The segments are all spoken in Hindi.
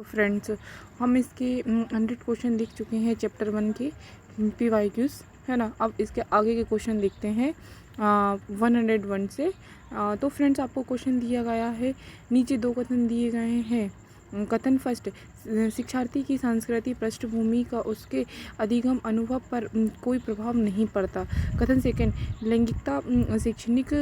फ्रेंड्स, हम इसके 100 क्वेश्चन देख चुके हैं चैप्टर 1 के PYQs, है ना। अब इसके आगे के क्वेश्चन देखते हैं 101 से। तो फ्रेंड्स, आपको क्वेश्चन दिया गया है, नीचे दो कथन दिए गए हैं। कथन फर्स्ट, शिक्षार्थी की सांस्कृतिक पृष्ठभूमि का उसके अधिगम अनुभव पर कोई प्रभाव नहीं पड़ता। कथन सेकंड, लैंगिकता शैक्षणिक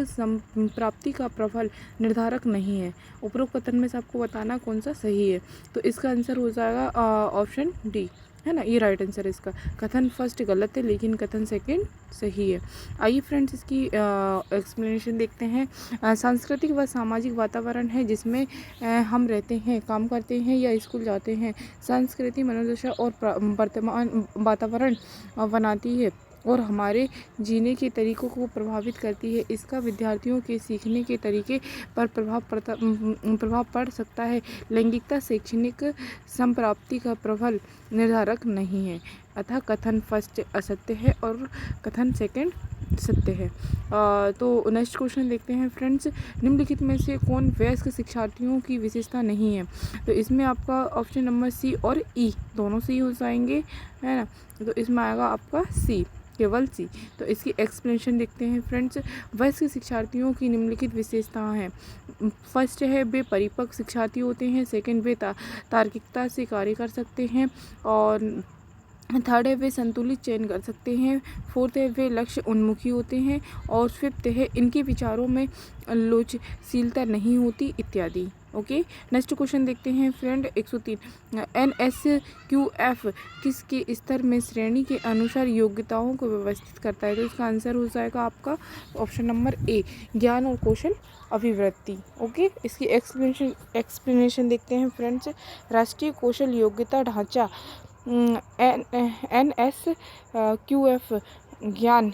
प्राप्ति का प्रबल निर्धारक नहीं है। उपरोक्त कथन में से आपको बताना कौन सा सही है। तो इसका आंसर हो जाएगा ऑप्शन डी, है ना। ये राइट आंसर है इसका। कथन फर्स्ट गलत है लेकिन कथन सेकंड सही है। आइए फ्रेंड्स, इसकी एक्सप्लेनेशन देखते हैं। सांस्कृतिक व सामाजिक वातावरण है जिसमें हम रहते हैं, काम करते हैं या स्कूल जाते हैं। संस्कृति मनोदशा और वर्तमान वातावरण बनाती है और हमारे जीने के तरीकों को प्रभावित करती है। इसका विद्यार्थियों के सीखने के तरीके पर प्रभाव पड़ सकता है। लैंगिकता शैक्षणिक संप्राप्ति का प्रबल निर्धारक नहीं है। अतः कथन फर्स्ट असत्य है और कथन सेकंड सत्य है। तो नेक्स्ट क्वेश्चन देखते हैं फ्रेंड्स। निम्नलिखित में से कौन वयस्क शिक्षार्थियों की विशेषता नहीं है। तो इसमें आपका ऑप्शन नंबर सी और ई दोनों सही हो जाएंगे, है ना। तो इसमें आएगा आपका सी, केवल सी। तो इसकी एक्सप्लेनेशन देखते हैं फ्रेंड्स। वयस्क शिक्षार्थियों की निम्नलिखित विशेषताएं हैं। फर्स्ट है, वे परिपक्व शिक्षार्थी होते हैं। सेकंड, वे तार्किकता से कार्य कर सकते हैं। और थर्ड है, वे संतुलित चयन कर सकते हैं। फोर्थ है, वे लक्ष्य उन्मुखी होते हैं। और फिफ्थ है, इनके विचारों में लोचशीलता नहीं होती, इत्यादि। ओके, नेक्स्ट क्वेश्चन देखते हैं फ्रेंड। 103, NSQF किसके स्तर में श्रेणी के अनुसार योग्यताओं को व्यवस्थित करता है। तो इसका आंसर हो जाएगा आपका ऑप्शन नंबर ए, ज्ञान और कौशल अभिवृत्ति। ओके, इसकी एक्सप्लेनेशन देखते हैं फ्रेंड्स। राष्ट्रीय कौशल योग्यता ढांचा NSQF ज्ञान,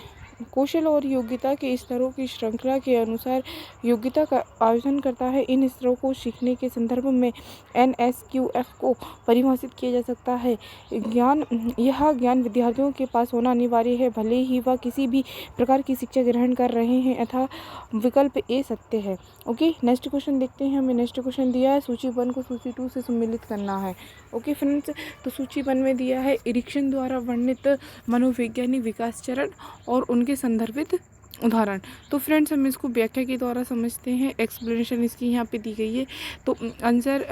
कौशल और योग्यता के स्तरों की श्रृंखला के अनुसार योग्यता का आयोजन करता है। इन स्तरों को सीखने के संदर्भ में NSQF को परिभाषित किया जा सकता है। यह ज्ञान विद्यार्थियों के पास होना अनिवार्य है, भले ही वह किसी भी प्रकार की शिक्षा ग्रहण कर रहे हैं, अतः विकल्प ए सत्य है। ओके, नेक्स्ट क्वेश्चन देखते हैं। हमें नेक्स्ट क्वेश्चन दिया है, सूची 1 को सूची 2 से सम्मिलित करना है। ओके फ्रेंड्स, तो सूची 1 में दिया है इरिक्सन द्वारा वर्णित मनोवैज्ञानिक विकास चरण और उनके संदर्भित उदाहरण। तो फ्रेंड्स, हम इसको व्याख्या के द्वारा समझते हैं। एक्सप्लेनेशन इसकी यहाँ पे दी गई है। तो आंसर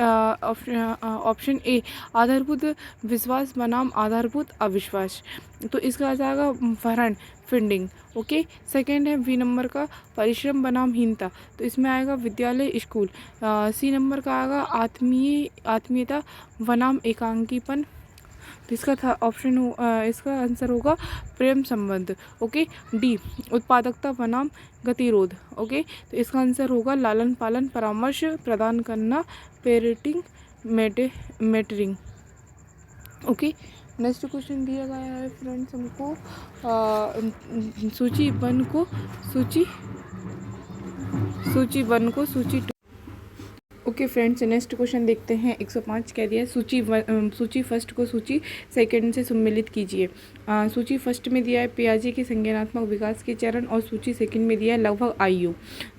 ऑप्शन ए, आधारभूत विश्वास बनाम आधारभूत अविश्वास। तो इसका आ जाएगा भरण, फंडिंग। ओके, सेकंड है बी नंबर का, परिश्रम बनाम हीनता। तो इसमें आएगा विद्यालय, स्कूल। सी नंबर का आएगा आत्मीयता बनाम एकांकीपन। तो इसका था ऑप्शन इसका आंसर होगा प्रेम संबंध। ओके, डी, उत्पादकता बनाम गतिरोध। ओके, तो इसका आंसर होगा लालन पालन, परामर्श प्रदान करना, parenting, metering. Okay, next question दिया गया है फ्रेंड्स हमको सूची 1 को सूची 2। ओके फ्रेंड्स, नेक्स्ट क्वेश्चन देखते हैं। 105 कह दिया सूची फर्स्ट को सूची सेकंड से सम्मिलित कीजिए। सूची फर्स्ट में दिया है पियाजे के संज्ञानात्मक विकास के चरण और सूची सेकंड में दिया है लगभग आयु।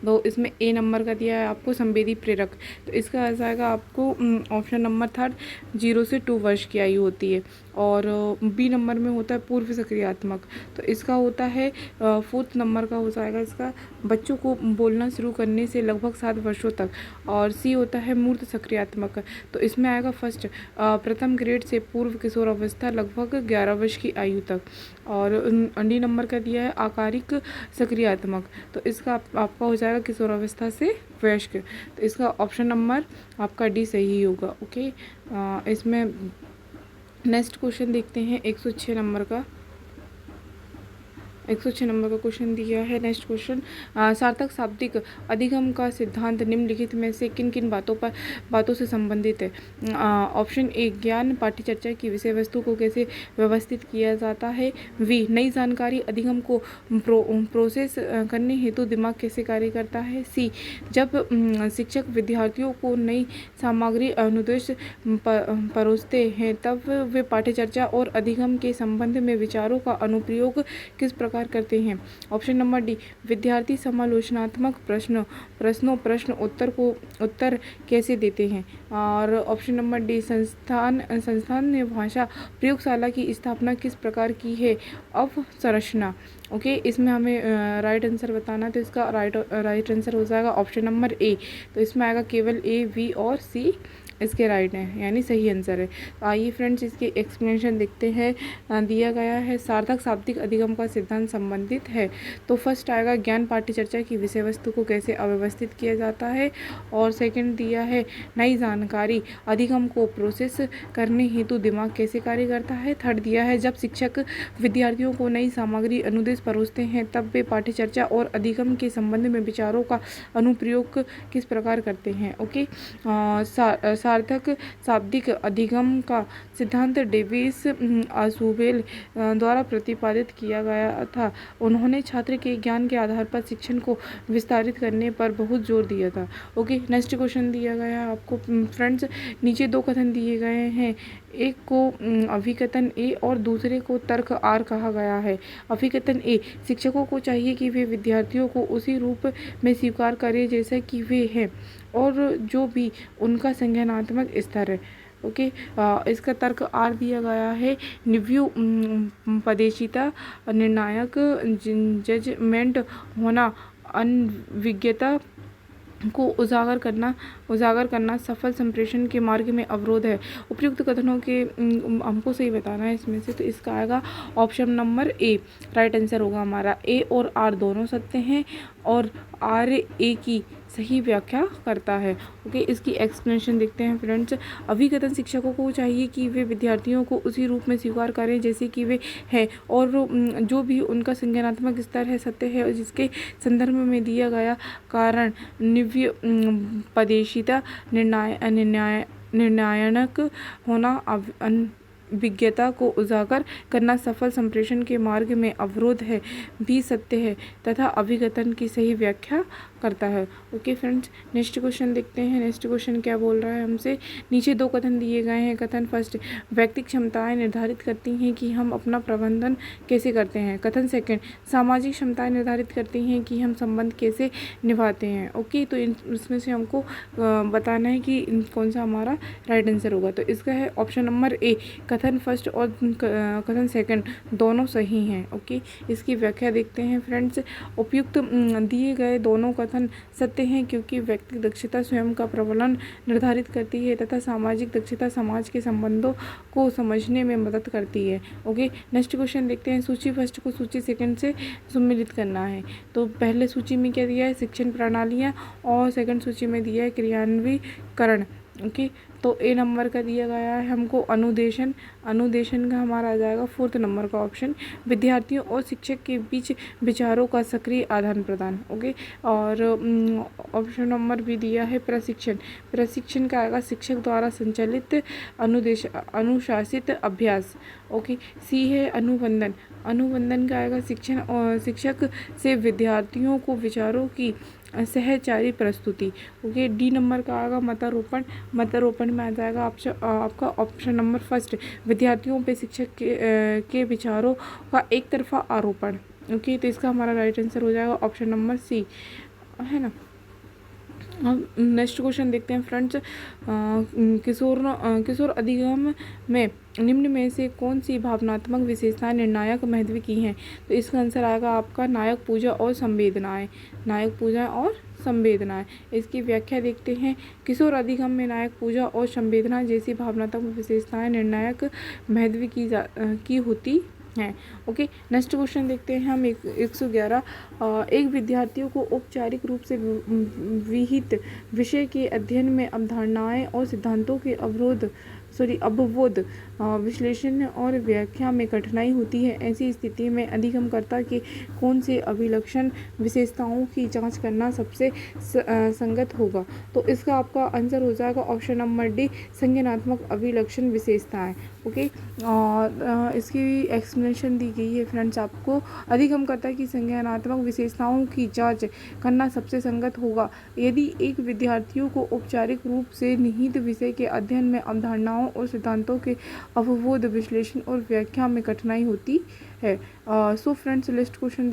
तो इसमें ए नंबर का दिया है आपको संवेदी प्रेरक। तो इसका आ जाएगा आपको ऑप्शन नंबर 3, 0 से 2 वर्ष की आयु होती है। और बी नंबर में होता है पूर्व सक्रियात्मक। तो इसका होता है 4th नंबर का हो जाएगा इसका बच्चों को बोलना शुरू करने से लगभग 7 वर्षों तक। और सी होता है मूर्त सक्रियात्मक। तो इसमें आएगा फर्स्ट, प्रथम ग्रेड से पूर्व किशोर अवस्था लगभग 11 वर्ष की आयु तक। और डी नंबर का दिया है आकारिक सक्रियात्मक। तो इसका आपका हो जाएगा किशोर अवस्था से वयस्क। तो इसका ऑप्शन नंबर आपका डी सही होगा। ओके, इसमें नेक्स्ट क्वेश्चन देखते हैं। 106 नंबर का क्वेश्चन दिया है। नेक्स्ट क्वेश्चन, सार्थक शाब्दिक अधिगम का सिद्धांत निम्नलिखित में से किन किन बातों से संबंधित है। ऑप्शन ए, ज्ञान पाठ्यचर्चा की विषय वस्तु को कैसे व्यवस्थित किया जाता है। वी, नई जानकारी अधिगम को प्रोसेस करने हेतु दिमाग कैसे कार्य करता है। सी, जब शिक्षक विद्यार्थियों को नई सामग्री अनुदेश परोसते हैं तब वे पाठ्यचर्चा और अधिगम के संबंध में विचारों का अनुप्रयोग किस प्रकार प्रकार करते हैं? ऑप्शन नंबर डी, विद्यार्थी समालोचनात्मक प्रश्न उत्तर कैसे देते हैं? और ऑप्शन नंबर डी, संस्थान ने भाषा प्रयोगशाला की स्थापना किस प्रकार की है? अवसंरचना। ओके, इसमें हमें राइट आंसर बताना, तो इसका राइट आंसर हो जाएगा ऑप्शन नंबर ए। तो इसमें आएगा केवल ए, बी और सी इसके राइट हैं, यानी सही आंसर है। तो आइए फ्रेंड्स इसकी एक्सप्लेनेशन देखते हैं। दिया गया है सार्थक शाब्दिक अधिगम का सिद्धांत संबंधित है। तो फर्स्ट आएगा ज्ञान पाठ्य चर्चा की विषय वस्तु को कैसे अव्यवस्थित किया जाता है, और सेकंड दिया है नई जानकारी अधिगम को प्रोसेस करने हेतु दिमाग कैसे कार्य करता है। थर्ड दिया है जब शिक्षक विद्यार्थियों को नई सामग्री अनुदेश परोसते हैं तब वे पाठ्य चर्चा और अधिगम के संबंध में विचारों का अनुप्रयोग किस प्रकार करते हैं। ओके, सार्थक शाब्दिक अधिगम का सिद्धांत डेविस आशुबेल द्वारा प्रतिपादित किया गया था। उन्होंने छात्र के ज्ञान के आधार पर शिक्षण को विस्तारित करने पर बहुत जोर दिया था। ओके, नेक्स्ट क्वेश्चन दिया गया है आपको फ्रेंड्स, नीचे दो कथन दिए गए हैं, एक को अभिकथन ए और दूसरे को तर्क आर कहा गया है। अभिकथन ए, शिक्षकों को चाहिए कि वे विद्यार्थियों को उसी रूप में स्वीकार करें जैसा कि वे हैं और जो भी उनका संज्ञानात्मक स्तर है। ओके, इसका तर्क आर दिया गया है, निव्युपदेशिता, निर्णायक जजमेंट होना, अनभिज्ञता को उजागर करना सफल संप्रेषण के मार्ग में अवरोध है। उपयुक्त कथनों के हमको सही बताना है इसमें से, तो इसका आएगा option number A, right answer होगा हमारा। ए और आर दोनों सत्य हैं और आर ए की सही व्याख्या करता है। ओके, इसकी एक्सप्लेनेशन देखते हैं फ्रेंड्स। अभिकथन शिक्षकों को चाहिए कि वे विद्यार्थियों को उसी रूप में स्वीकार करें जैसे कि वे हैं और जो भी उनका संज्ञानात्मक स्तर है सत्य है, जिसके संदर्भ में दिया गया कारण निव्युपदेशिता, निर्णायक होना, विज्ञता को उजागर करना सफल संप्रेषण के मार्ग में अवरोध है भी सत्य है तथा अभिकथन की सही व्याख्या करता है। ओके फ्रेंड्स, नेक्स्ट क्वेश्चन देखते हैं। नेक्स्ट क्वेश्चन क्या बोल रहा है हमसे, नीचे दो कथन दिए गए हैं। कथन फर्स्ट, व्यक्तिगत क्षमताएं निर्धारित करती हैं कि हम अपना प्रबंधन कैसे करते हैं। कथन सेकंड, सामाजिक क्षमताएं निर्धारित करती हैं कि हम संबंध कैसे निभाते हैं। ओके, तो इसमें से हमको बताना है कि कौन सा हमारा राइट आंसर होगा। तो इसका है ऑप्शन नंबर ए, कथन फर्स्ट और कथन सेकंड दोनों सही हैं। ओके, इसकी व्याख्या देखते हैं फ्रेंड्स। उपयुक्त दिए गए दोनों कथन सत्य हैं क्योंकि व्यक्तिगत दक्षता स्वयं का प्रबंधन निर्धारित करती है तथा सामाजिक दक्षता समाज के संबंधों को समझने में मदद करती है। ओके, नेक्स्ट क्वेश्चन देखते हैं। सूची फर्स्ट को सूची सेकंड से सम्मिलित करना है। तो पहले सूची में क्या दिया है, शिक्षण प्रणालियाँ, और सेकंड सूची में दिया है क्रियान्वीकरण। ओके, तो ए नंबर का दिया गया है हमको अनुदेशन का हमारा आ जाएगा फोर्थ नंबर का ऑप्शन, विद्यार्थियों और शिक्षक के बीच विचारों का सक्रिय आदान प्रदान। ओके, और ऑप्शन नंबर भी दिया है प्रशिक्षण का आएगा शिक्षक द्वारा संचालित अनुशासित अभ्यास। ओके, सी है अनुबंधन का आएगा शिक्षक से विद्यार्थियों को विचारों की सहचारी प्रस्तुति। ओके, डी नंबर का आएगा मतारोपण में आ जाएगा आपका ऑप्शन नंबर फर्स्ट, विद्यार्थियों पे शिक्षक के विचारों का एक तरफा आरोपण। ओके, तो इसका हमारा राइट आंसर हो जाएगा ऑप्शन नंबर सी, है ना। अब नेक्स्ट क्वेश्चन देखते हैं फ्रेंड्स। किशोर अधिगम में निम्न में से कौन सी भावनात्मक विशेषताएं निर्णायक महत्व की हैं। तो इसका आंसर आएगा आपका नायक पूजा और संवेदनाएं। इसकी व्याख्या देखते हैं। किशोर अधिगम में नायक पूजा और संवेदना जैसी भावनात्मक विशेषताएं निर्णायक महत्व की होती हैं। ओके, नेक्स्ट क्वेश्चन देखते हैं हम 111। एक विद्यार्थियों को औपचारिक रूप से विहित विषय के अध्ययन में अवधारणाएं और सिद्धांतों के अवबोध विश्लेषण और व्याख्या में कठिनाई होती है। ऐसी स्थिति में अधिगमकर्ता के कौन से अभिलक्षण विशेषताओं की जांच करना सबसे संगत होगा। तो इसका आपका आंसर हो जाएगा ऑप्शन नंबर डी, संज्ञानात्मक अभिलक्षण विशेषताएं। ओके, और इसकी एक्सप्लेनेशन दी गई है फ्रेंड्स आपको। अधिगमकर्ता की संज्ञानात्मक विशेषताओं की जांच करना सबसे संगत होगा यदि एक विद्यार्थियों को औपचारिक रूप से निहित विषय के अध्ययन में अवधारणाओं और सिद्धांतों के अवबोध विश्लेषण और व्याख्या में कठिनाई होती है। सो फ्रेंड्स नेक्स्ट क्वेश्चन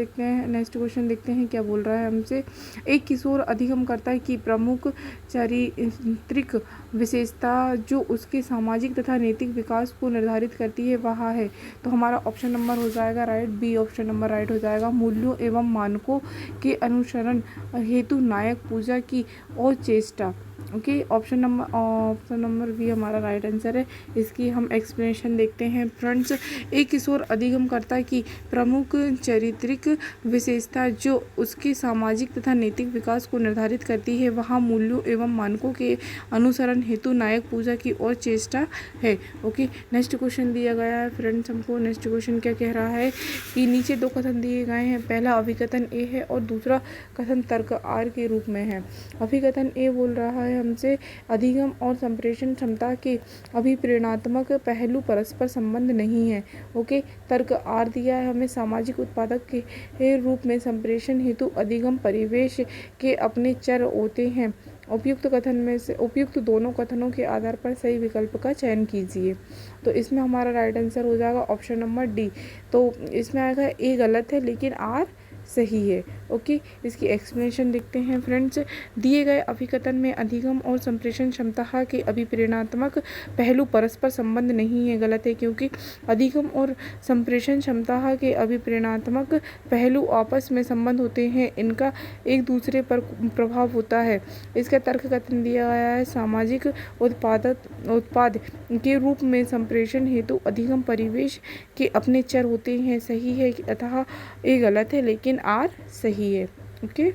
देखते हैं क्या बोल रहा है हमसे। एक किशोर अधिगम करता की प्रमुख चारित्रिक विशेषता जो उसके सामाजिक तथा नैतिक विकास को निर्धारित करती है वह है। तो हमारा ऑप्शन नंबर हो जाएगा right, B option number right हो जाएगा। मूल्यों एवं मानकों के अनुसरण हेतु नायक पूजा की और चेष्टा। ओके, ऑप्शन नंबर बी हमारा राइट आंसर है। इसकी हम एक्सप्लेनेशन देखते हैं फ्रेंड्स। एक किशोर अधिगमकर्ता की प्रमुख चारित्रिक विशेषता जो उसके सामाजिक तथा नैतिक विकास को निर्धारित करती है वह मूल्यों एवं मानकों के अनुसरण हेतु नायक पूजा की ओर चेष्टा है। ओके, नेक्स्ट क्वेश्चन दिया गया है फ्रेंड्स हमको। नेक्स्ट क्वेश्चन क्या कह रहा है कि नीचे दो कथन दिए गए हैं, पहला अभिकथन ए है और दूसरा कथन तर्क आर के रूप में है। अभिकथन ए बोल रहा है हमसे अधिगम और संप्रेषण क्षमता के अभिप्रेरणात्मक पहलू परस्पर संबंध नहीं है। ओके, तर्क आर दिया है हमें सामाजिक उत्पादक के रूप में संप्रेषण हेतु अधिगम परिवेश के अपने चर होते हैं। उपयुक्त दोनों कथनों के आधार पर सही विकल्प का चयन कीजिए। तो इसमें हमारा राइट आंसर हो जाएगा ऑप्शन नंबर डी। तो इसमें आएगा ए गलत है लेकिन आर सही है। ओके, इसकी एक्सप्लेनेशन देखते हैं फ्रेंड्स। दिए गए अभिकथन में अधिगम और संप्रेषण क्षमता के अभिप्रेरणात्मक पहलू परस्पर संबंध नहीं है, गलत है, क्योंकि अधिगम और संप्रेषण क्षमता के अभिप्रेरणात्मक पहलू आपस में संबंध होते हैं, इनका एक दूसरे पर प्रभाव होता है। इसका तर्क कथन दिया गया है सामाजिक उत्पाद के रूप में संप्रेषण हेतु अधिगम परिवेश के अपने चर होते हैं, सही है, अतः ये गलत है लेकिन आर सही है। ओके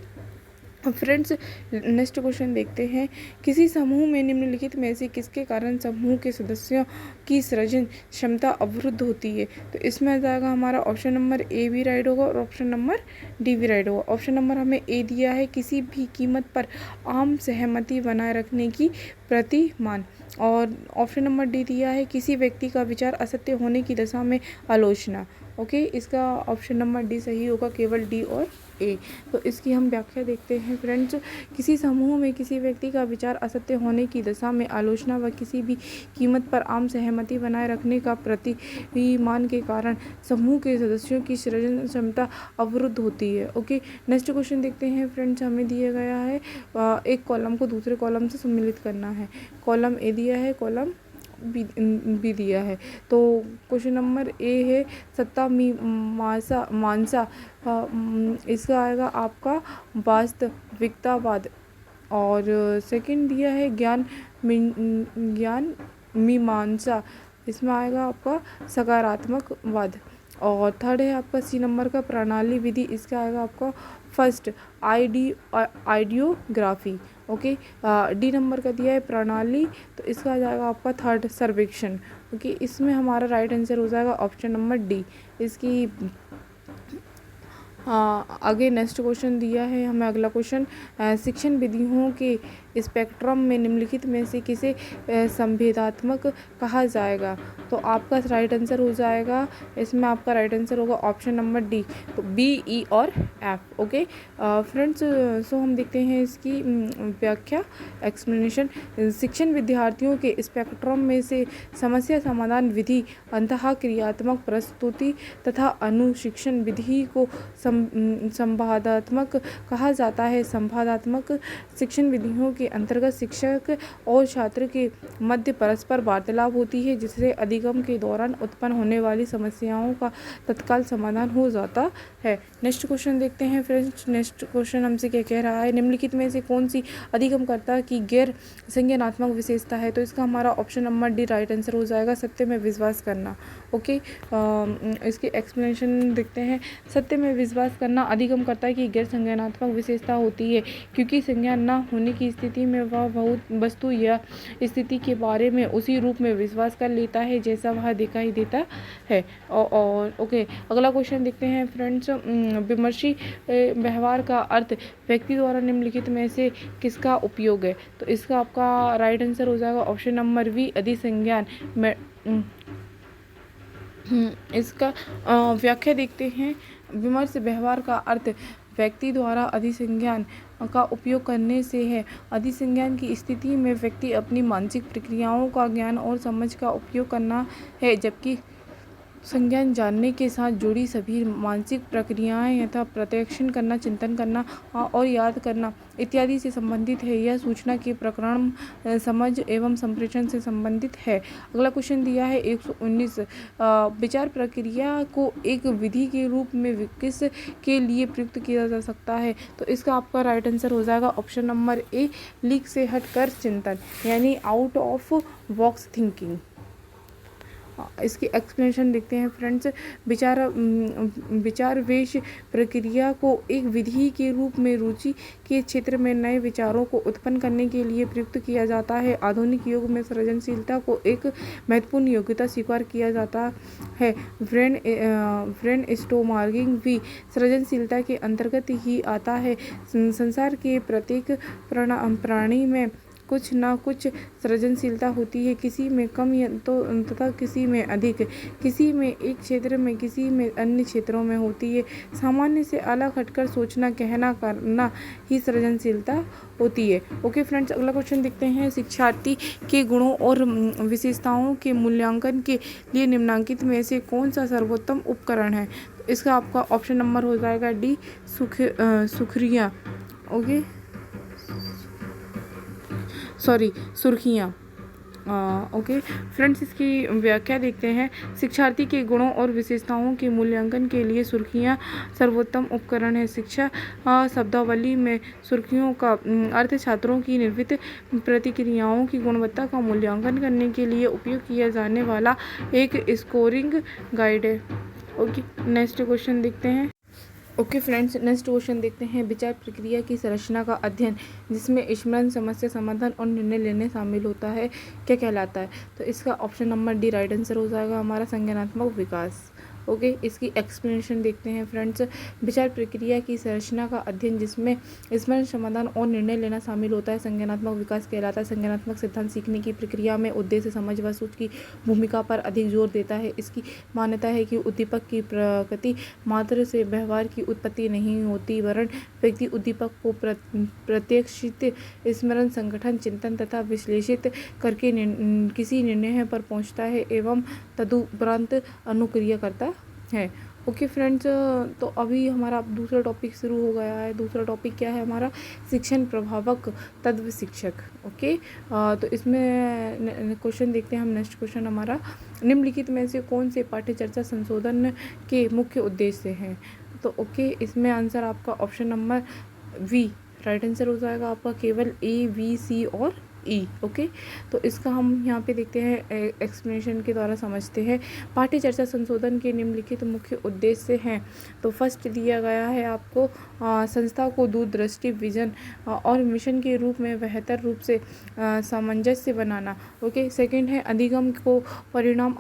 फ्रेंड्स, नेक्स्ट क्वेश्चन देखते हैं। किसी समूह में निम्नलिखित में से किसके कारण समूह के सदस्यों की सृजन क्षमता अवरुद्ध होती है। तो इसमें आ जाएगा हमारा ऑप्शन नंबर ए भी राइट होगा और ऑप्शन नंबर डी भी राइट होगा। ऑप्शन नंबर हमें ए दिया है किसी भी कीमत पर आम सहमति बनाए रखने की प्रतिमान, और ऑप्शन नंबर डी दिया है किसी व्यक्ति का विचार असत्य होने की दशा में आलोचना। ओके, इसका ऑप्शन नंबर डी सही होगा, केवल डी और ए। तो इसकी हम व्याख्या देखते हैं फ्रेंड्स। किसी समूह में किसी व्यक्ति का विचार असत्य होने की दशा में आलोचना व किसी भी कीमत पर आम सहमति बनाए रखने का प्रतिमान के कारण समूह के सदस्यों की सृजन क्षमता अवरुद्ध होती है। ओके, नेक्स्ट क्वेश्चन देखते हैं फ्रेंड्स। हमें दिया गया है एक कॉलम को दूसरे कॉलम से सम्मिलित करना है। कॉलम ए दिया है, कॉलम बी दिया है। तो क्वेश्चन नंबर ए है सत्ता मानसा, इसका आएगा आपका वास्तविकतावाद, और सेकंड दिया है ज्ञान मीमांसा, इसमें आएगा आपका सकारात्मकवाद, और थर्ड है आपका सी नंबर का प्रणाली विधि, इसका आएगा आपका फर्स्ट आइडियोग्राफी। ओके, डी नंबर का दिया है प्रणाली, तो इसका आ जाएगा आपका थर्ड सर्वेक्षण। ओके, इसमें हमारा राइट आंसर हो जाएगा ऑप्शन नंबर डी। इसकी आगे नेक्स्ट क्वेश्चन दिया है हमें अगला क्वेश्चन, शिक्षण विधियों के स्पेक्ट्रम में निम्नलिखित में से किसे संभेदात्मक कहा जाएगा। तो आपका राइट आंसर हो जाएगा, इसमें आपका राइट आंसर होगा ऑप्शन नंबर डी, तो बी, ई और एफ। ओके फ्रेंड्स, सो हम देखते हैं इसकी व्याख्या एक्सप्लेनेशन। शिक्षण विद्यार्थियों के स्पेक्ट्रम में से समस्या समाधान विधि, अंतः क्रियात्मक प्रस्तुति तथा अनुशिक्षण विधि को संवादात्मक कहा जाता है। संवादात्मक शिक्षण विधियों के अंतर्गत शिक्षक और छात्र के मध्य परस्पर वार्तालाप होती है, जिससे अधिगम के दौरान उत्पन्न होने वाली समस्याओं का तत्काल समाधान हो जाता है। नेक्स्ट क्वेश्चन देखते हैं फ्रेंड्स। नेक्स्ट क्वेश्चन हमसे क्या कह रहा है, निम्नलिखित में से कौन सी अधिगमकर्ता की गैर संज्ञानात्मक विशेषता है। तो इसका हमारा option number D right answer हो जाएगा, सत्य में विश्वास करना। ओके, इसकी एक्सप्लेनेशन देखते हैं। सत्य में विश्वास करना अधिगमकर्ता की गैर संज्ञानात्मक विशेषता होती है, क्योंकि संज्ञान न होने की स्थिति में वह बहुत वस्तु या स्थिति के बारे में उसी रूप में विश्वास कर लेता है जैसा वह दिखाई देता है। और ओके, अगला क्वेश्चन देखते हैं फ्रेंड्स। विमर्शी व्यवहार का अर्थ व्यक्ति द्वारा निम्नलिखित में से किसका उपयोग है। तो इसका आपका राइट आंसर हो जाएगा ऑप्शन नंबर वी, अधिसंज्ञान। इसका व्याख्या देखते हैं। विमर्श व्यवहार का अर्थ व्यक्ति द्वारा अधिसंज्ञान का उपयोग करने से है। अधिसंज्ञान की स्थिति में व्यक्ति अपनी मानसिक प्रक्रियाओं का ज्ञान और समझ का उपयोग करना है, जबकि संज्ञान जानने के साथ जुड़ी सभी मानसिक प्रक्रियाएं यथा प्रत्यक्षण करना, चिंतन करना और याद करना इत्यादि से संबंधित है। यह सूचना के प्रकरण, समझ एवं संप्रेषण से संबंधित है। अगला क्वेश्चन दिया है 119, विचार प्रक्रिया को एक विधि के रूप में किस के लिए प्रयुक्त किया जा सकता है? तो इसका आपका राइट आंसर हो जाएगा ऑप्शन नंबर ए, लीक से हटकर चिंतन, यानी आउट ऑफ बॉक्स थिंकिंग। इसकी एक्सप्लेनेशन देखते हैं फ्रेंड्स। विचारवेश प्रक्रिया को एक विधि के रूप में रुचि के क्षेत्र में नए विचारों को उत्पन्न करने के लिए प्रयुक्त किया जाता है। आधुनिक युग में सृजनशीलता को एक महत्वपूर्ण योग्यता स्वीकार किया जाता है। ब्रेन स्टोर्मिंग भी सृजनशीलता के अंतर्गत ही आता है। संसार के प्रत्येक प्राणी में कुछ ना कुछ सृजनशीलता होती है, किसी में कम तथा किसी में अधिक, किसी में एक क्षेत्र में, किसी में अन्य क्षेत्रों में होती है। सामान्य से अलग हटकर सोचना, कहना, करना ही सृजनशीलता होती है। ओके फ्रेंड्स, अगला क्वेश्चन देखते हैं। शिक्षार्थी के गुणों और विशेषताओं के मूल्यांकन के लिए निम्नलिखित में से कौन सा सर्वोत्तम उपकरण है? तो इसका आपका ऑप्शन नंबर हो जाएगा डी, सुर्खियाँ। सुर्खियाँ। ओके फ्रेंड्स, इसकी व्याख्या देखते हैं। शिक्षार्थी के गुणों और विशेषताओं के मूल्यांकन के लिए सुर्खियाँ सर्वोत्तम उपकरण है। शिक्षा शब्दावली में सुर्खियों का अर्थ छात्रों की निर्मित प्रतिक्रियाओं की गुणवत्ता का मूल्यांकन करने के लिए उपयोग किया जाने वाला एक स्कोरिंग गाइड है। ओके, नेक्स्ट क्वेश्चन देखते हैं। ओके फ्रेंड्स, नेक्स्ट क्वेश्चन देखते हैं। विचार प्रक्रिया की संरचना का अध्ययन जिसमें स्मरण, समस्या समाधान और निर्णय लेने शामिल होता है, क्या कहलाता है? तो इसका option number D right answer हो जाएगा हमारा, संज्ञानात्मक विकास। ओके, इसकी एक्सप्लेनेशन देखते हैं फ्रेंड्स। विचार प्रक्रिया की संरचना का अध्ययन जिसमें स्मरण, समाधान और निर्णय लेना शामिल होता है, संज्ञानात्मक विकास कहलाता है। संज्ञानात्मक सिद्धांत सीखने की प्रक्रिया में उद्देश्य, समझ व सोच की भूमिका पर अधिक जोर देता है। इसकी मान्यता है कि उद्दीपक की प्रकृति मात्र से व्यवहार की उत्पत्ति नहीं होती, वरन व्यक्ति उद्दीपक को प्रत्यक्षित, स्मरण, संगठन, चिंतन तथा विश्लेषित करके किसी निर्णय पर पहुंचता है एवं तदुपरांत अनुक्रिया करता है। ओके फ्रेंड्स, तो अभी हमारा दूसरा टॉपिक शुरू हो गया है। दूसरा टॉपिक क्या है हमारा? शिक्षण प्रभावक तत्व शिक्षक। ओके, तो इसमें क्वेश्चन देखते हैं हम। नेक्स्ट क्वेश्चन हमारा, निम्नलिखित में से कौन से पाठ्य चर्चा संशोधन के मुख्य उद्देश्य हैं? तो ओके, इसमें आंसर आपका option number B right answer हो जाएगा आपका, केवल ए, बी, सी और ई। ओके, तो इसका हम यहाँ पे देखते हैं, एक्सप्लेनेशन के द्वारा समझते हैं। पाठ्य चर्चा संशोधन के निम्नलिखित मुख्य उद्देश्य हैं। तो फर्स्ट दिया गया है आपको, संस्था को दूरदृष्टि, विजन और मिशन के रूप में बेहतर रूप से सामंजस्य बनाना। ओके, सेकंड है अधिगम को परिणाम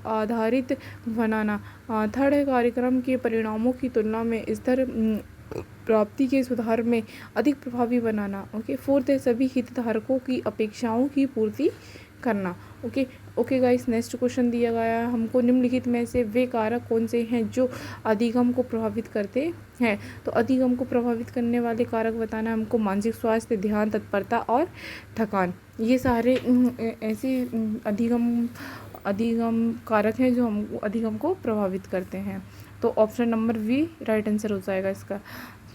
आधारित बनाना। थर्ड है कार्यक्रम के परिणामों की तुलना में स्तर प्राप्ति के सुधार में अधिक प्रभावी बनाना। ओके, फोर्थ है सभी हितधारकों की अपेक्षाओं की पूर्ति करना। ओके गाइस, नेक्स्ट क्वेश्चन दिया गया है हमको, निम्नलिखित में से वे कारक कौन से हैं जो अधिगम को प्रभावित करते हैं? तो अधिगम को प्रभावित करने वाले कारक बताना है हमको, मानसिक स्वास्थ्य, ध्यान, तत्परता और थकान। ये सारे ऐसे अधिगम कारक हैं जो हम अधिगम को प्रभावित करते हैं। तो option number B right answer हो जाएगा इसका।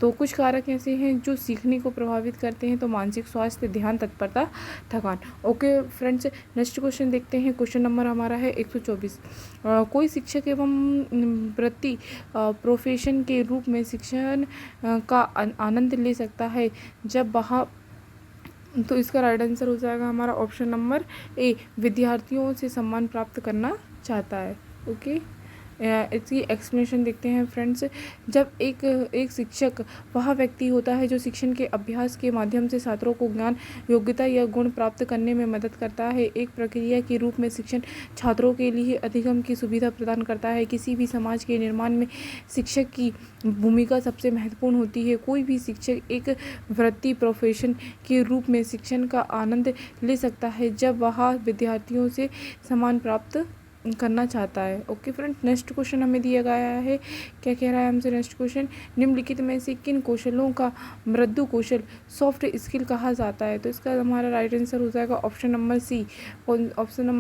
तो कुछ कारक ऐसे हैं जो सीखने को प्रभावित करते हैं, तो मानसिक स्वास्थ्य, ध्यान, तत्परता, थकान। ओके फ्रेंड्स, नेक्स्ट क्वेश्चन देखते हैं। क्वेश्चन नंबर हमारा है 124। कोई शिक्षक एवं वृत्ति प्रोफेशन के रूप में शिक्षण का आनंद ले सकता है जब वह, तो इसका राइट आंसर हो जाएगा हमारा ऑप्शन नंबर ए, विद्यार्थियों से सम्मान प्राप्त करना चाहता है। ओके, इसकी एक्सप्लेनेशन देखते हैं फ्रेंड्स। जब एक शिक्षक वह व्यक्ति होता है जो शिक्षण के अभ्यास के माध्यम से छात्रों को ज्ञान, योग्यता या गुण प्राप्त करने में मदद करता है। एक प्रक्रिया के रूप में शिक्षण छात्रों के लिए अधिगम की सुविधा प्रदान करता है। किसी भी समाज के निर्माण में शिक्षक की भूमिका सबसे महत्वपूर्ण होती है। कोई भी शिक्षक एक वृत्ति प्रोफेशन के रूप में शिक्षण का आनंद ले सकता है जब वह विद्यार्थियों से सम्मान प्राप्त करना चाहता है। ओके फ्रेंड्स, नेक्स्ट क्वेश्चन हमें दिया गया है, क्या कह रहा है हमसे नेक्स्ट क्वेश्चन, निम्नलिखित में से किन कौशलों का मृदु कौशल, सॉफ्ट स्किल कहा जाता है? तो इसका हमारा राइट आंसर हो जाएगा ऑप्शन नंबर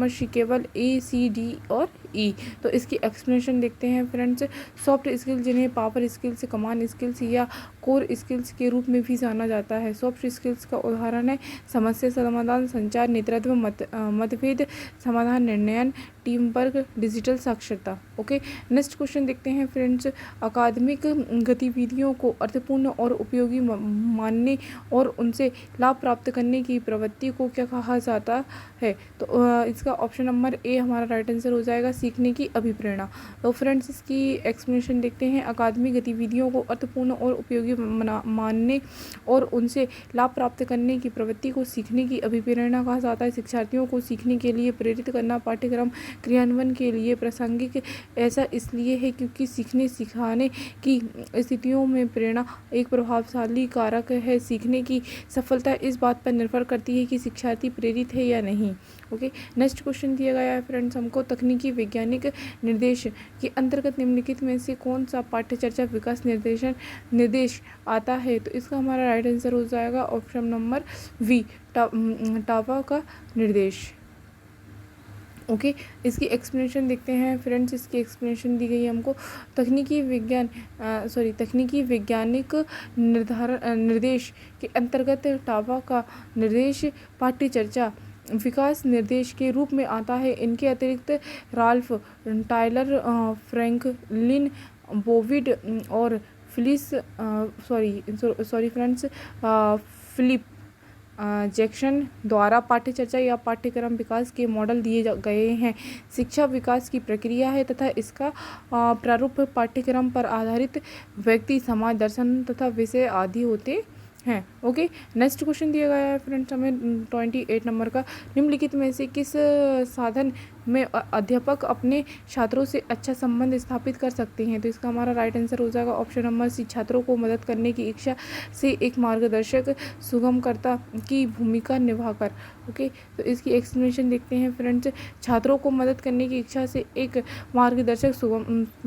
सी, केवल ए, सी, डी और ई। तो इसकी एक्सप्लेनेशन देखते हैं फ्रेंड्स। सॉफ्ट स्किल जिन्हें पावर स्किल्स, कमांड स्किल्स या कोर स्किल्स के रूप में भी जाना जाता है। सॉफ्ट स्किल्स का उदाहरण है समस्या समाधान, संचार, नेतृत्व, मतभेद समाधान, निर्णयन, टीम वर्क, डिजिटल साक्षरता। ओके, नेक्स्ट क्वेश्चन देखते हैं फ्रेंड्स। अकादमिक गतिविधियों को अर्थपूर्ण और उपयोगी मानने और उनसे लाभ प्राप्त करने की प्रवृत्ति को क्या कहा जाता है? तो इसका ऑप्शन नंबर ए हमारा राइट आंसर हो जाएगा, सीखने की अभिप्रेरणा। तो फ्रेंड्स इसकी एक्सप्लेनेशन देखते हैं। अकादमिक गतिविधियों को अर्थपूर्ण और उपयोगी मानने और उनसे लाभ प्राप्त करने की प्रवृत्ति को सीखने की अभिप्रेरणा कहा जाता है। शिक्षार्थियों को सीखने के लिए प्रेरित करना, पाठ्यक्रम क्रियान्वयन के लिए प्रासंगिक ऐसा इसलिए है क्योंकि सीखने सिखाने की स्थितियों में प्रेरणा एक प्रभावशाली कारक है। सीखने की सफलता इस बात पर निर्भर करती है कि शिक्षार्थी प्रेरित है या नहीं। ओके, नेक्स्ट क्वेश्चन दिया गया है फ्रेंड्स हमको। तकनीकी वैज्ञानिक निर्देश के अंतर्गत निम्नलिखित में से कौन सा पाठ्यचर्या विकास निर्देश आता है? तो इसका हमारा राइट आंसर हो जाएगा ऑप्शन नंबर बी, टावा का निर्देश। ओके, इसकी एक्सप्लेनेशन देखते हैं फ्रेंड्स। इसकी एक्सप्लेनेशन दी गई है हमको। तकनीकी वैज्ञानिक निर्देश के अंतर्गत टावा का निर्देश पाठ्यचर्या विकास निर्देश के रूप में आता है। इनके अतिरिक्त राल्फ टायलर, फ्रैंकलिन बोविड और फिलिप जैक्सन द्वारा पाठ्यचर्या या पाठ्यक्रम विकास के मॉडल दिए गए हैं। शिक्षा विकास की प्रक्रिया है तथा इसका प्रारूप पाठ्यक्रम पर आधारित व्यक्ति, समाज, दर्शन तथा विषय आदि होते हैं। ओके, नेक्स्ट क्वेश्चन दिया गया है फ्रेंड्स हमें 28 नंबर का। निम्नलिखित में से किस साधन में अध्यापक अपने छात्रों से अच्छा संबंध स्थापित कर सकते हैं? तो इसका हमारा राइट आंसर हो जाएगा ऑप्शन नंबर सी, छात्रों को मदद करने की इच्छा से एक मार्गदर्शक सुगमकर्ता की भूमिका निभाकर। ओके, तो इसकी एक्सप्लेनेशन देखते हैं फ्रेंड्स। छात्रों को मदद करने की इच्छा से एक मार्गदर्शक